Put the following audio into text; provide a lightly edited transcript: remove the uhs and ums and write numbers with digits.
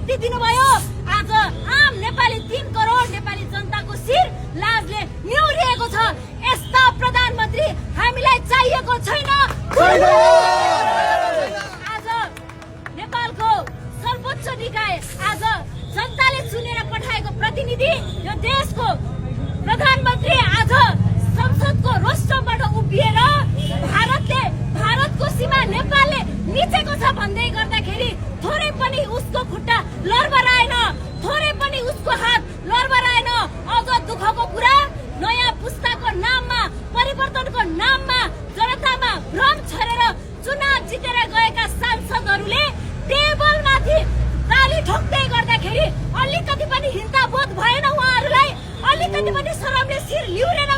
अभिव्यक्ति दिनुभयो। आज आम नेपाली 3 करोड नेपाली जनताको शिर लाजले निहुरिएको छ। यस्ता प्रधानमन्त्री हामीलाई चाहिएको छैन। आज नेपालको सर्वोच्च निकाय, आज जनताले चुनेर पठाएको प्रतिनिधि, यो देशको प्रधानमन्त्री आज संसदको रोस्टरबाट उभिएर भारतको सीमा नेपालले मिचेको छ भन्दै गर्दाखेरि थोरै पनि उसको खुट्टा लरबराएन, थोरै पनि उसको हात लरबराएन। अझ दुःखको कुरा, नयाँ पुस्ताको नाममा, परिवर्तनको नाममा जनतामा भ्रम छरेर चुनाव जितेर गएका सांसदहरूले टेबलमाथि ताली ठोक्दै गर्दाखेरि अलिकति पनि हिंसा बोध भएन। उहाँहरूलाई अलिकति पनि शरमले शिर लिउरेन